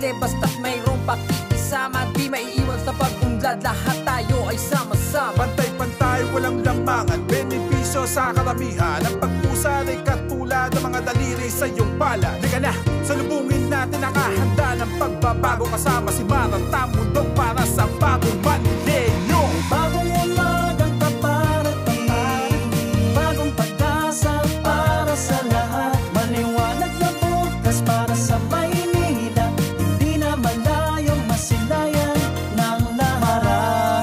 Kasi basta't mayroong pakikisama, di maiiwan sa pag-unlad, lahat tayo ay sama-sama. Pantay-pantay, walang lamangan, benepisyo sa karamihan. Ang pagpusan ay katulad ng mga daliri sa iyong palad. Liga na, salubungin natin ang kahanda ng pagbabago. Kasama si Maranta Mundong para sa bagong Manileño. Bagong umagang paparating, bagong pag-asa para sa lahat. Maliwanag na bukas para sa Maynila, hindi na malayong masilayan ng lahat.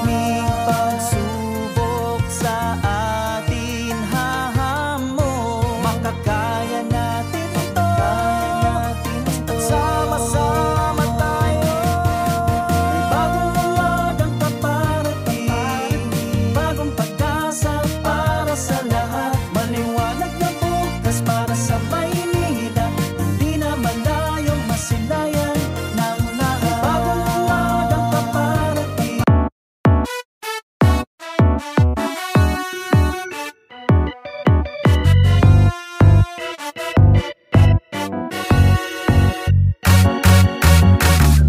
Maraming pagsubok sa atin hahamon, makakaya natin ito, at sama-sama tayo. May bagong umagang paparating, bagong pag-asa para sa lahat. Maliwanag na bukas para sa Maynila, hindi na malayong masilayan ng lahat. Bagong umagang paparating.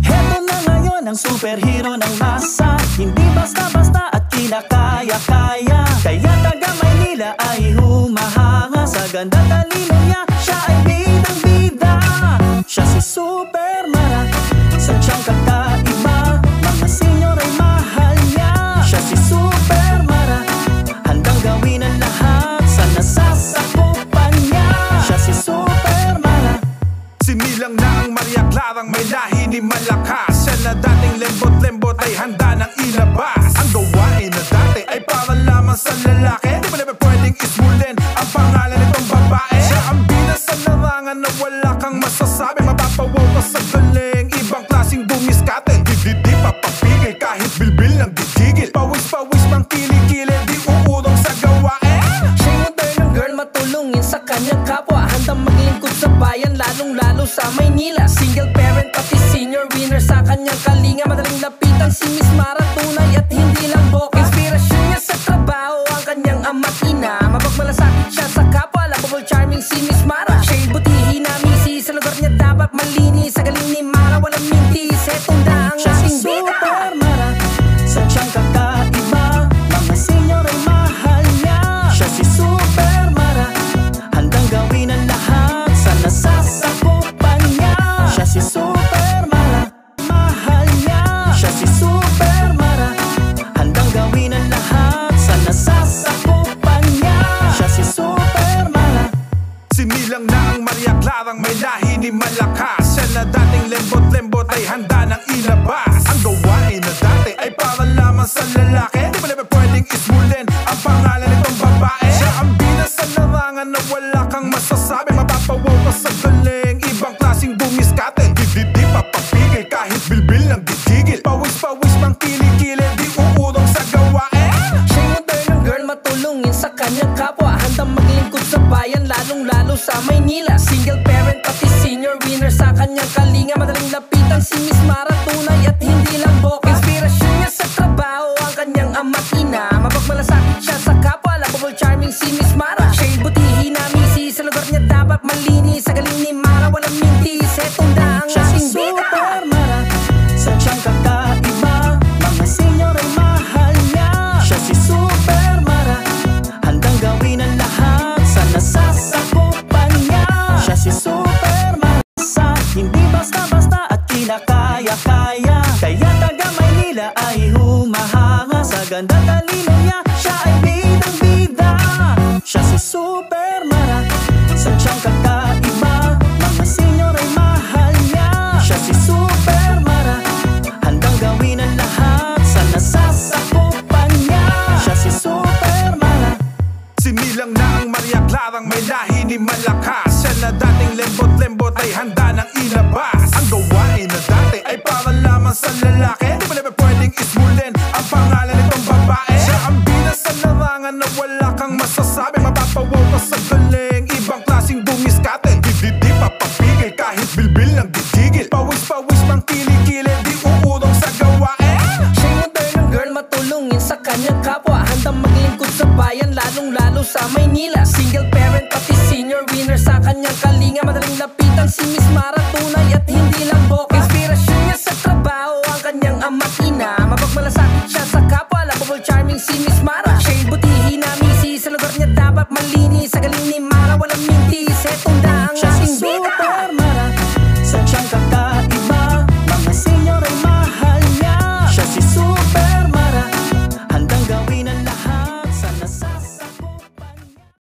Heto na ngayon ang superhero ng masa, hindi basta-basta at kinakaya-kaya. Kaya taga Maynila ay humahanga sa ganda talino niya, siya ay bidang-bida. Siya si Super Mara, sadyang kakaiba, mga senyor ay mahal niya. Siya si Super Mara, handang gawin ang lahat sa nasasakupan niya. Siya si Super Mara. Sinilang na ang Maria Clarang may lahi ni Malakas. Siya na dating lembot-lembot ay handa ng ilabas. Ang gawain na dati ay para lamang sa lalaki, di ba naman pwedeng ismulin ang pangalan nitong babae. Siya ang bida sa larangan na wala kang masasabi, mapapawaw ka sa galing, ibang klaseng dumiskate. Di papapigil kahit bilbil ng gigigil, pawis-pawis mang kilikili, di uurong sa gawain. Siya yung modernong girl, matulungin sa kanyang kapwa, handang maglingkod sa bayan, lalong-lalo sa Maynila. Single parent pati senior winner sa kanyang kalinga, madaling lapitan si Miss Mara, tunay at hindi lang boka. Inspirasyon niya sa trabaho ang kanyang ama't ina, mapagmalasakit siya sa kapwa, lovable charming si Miss Mara. Siya'y butihin na misi, sa lugar niya dapat malinis, sa galing ni Mara walang mintis. Etong na ang Siya si ating bida. Super Mara, sadyang kakaiba, mga senyor ay mahal niya. Siya si Super Mara, handang gawin ang lahat sa nasasakupan niya. Siya si Super Mara, mahal niya. Siya si Super Mara, handang gawin ang lahat sa nasasakupan niya. Siya si Super Mara. Sinilang na ang Maria Clarang may lahi ni Malakas. Siya na dating lembot-lembot ay handa ng ilabas. Ang gawain na dati ay para lamang sa lalaki, di ba naman pwedeng ismulin ang pangalan nitong babae. Siya ang bida sa larangan na wala kang masasabi, mapapawaw ka sa galing, ibang klaseng dumiskate. Di papapigil kahit bilbil ng gigigil, pawis-pawis mang kilikili, di uurong sa gawain. Siya yung modernong girl, matulungin sa kanyang kapwa, handang maglingkod sa bayan, lalong-lalo sa Maynila. Single parent pati senior winner sa kanyang kalinga, madaling lapitan si Miss Mara, tunay at hindi lang boka. Inspirasyon niya sa trabaho ang kanyang ama't ina, mapagmalasakit siya sa kapwa, lovable charming si Miss Mara. Siya'y butihin na misi, sa lugar niya dapat malinis, sa galing ni Mara walang mintis. Etong na ang Siya si ating bida. Super Mara, sadyang kakaiba, mga senyor ay mahal niya. Siya si Super Mara, handang gawin ang lahat sa nasasakupan niya. Siya si Super Mara, hindi basta-basta at kinakaya-kaya. Kaya taga Maynila ay humahanga sa ganda talino niya, siya ay bidang-bida. Siya si Super Mara, sadyang kakaiba, mga senyor ay mahal niya. Siya si Super Mara, handang gawin ang lahat sa nasasakupan niya. Siya si Super Mara. Sinilang na ang Maria Clarang may lahi ni Malakas. Siya na dating lembot-lembot ay handa ng ilabas. Ang gawain na dati ay para lamang sa lalaki, di ba naman pwedeng ismulin ang pangalan nitong babae. Siya ang bida sa larangan na wala kang masasabi, mapapawaw ka sa galing, ibang klaseng dumiskate. Di papapigil kahit bilbil ng gigigil, pawis-pawis mang kilikili, di uurong sa gawain. Siya yung modernong girl, matulungin sa kanyang kapwa, handang maglingkod sa bayan, lalong-lalo sa Maynila. Single parent pati senior winner sa kanyang kalinga, madaling lapitan si Miss Mara, tunay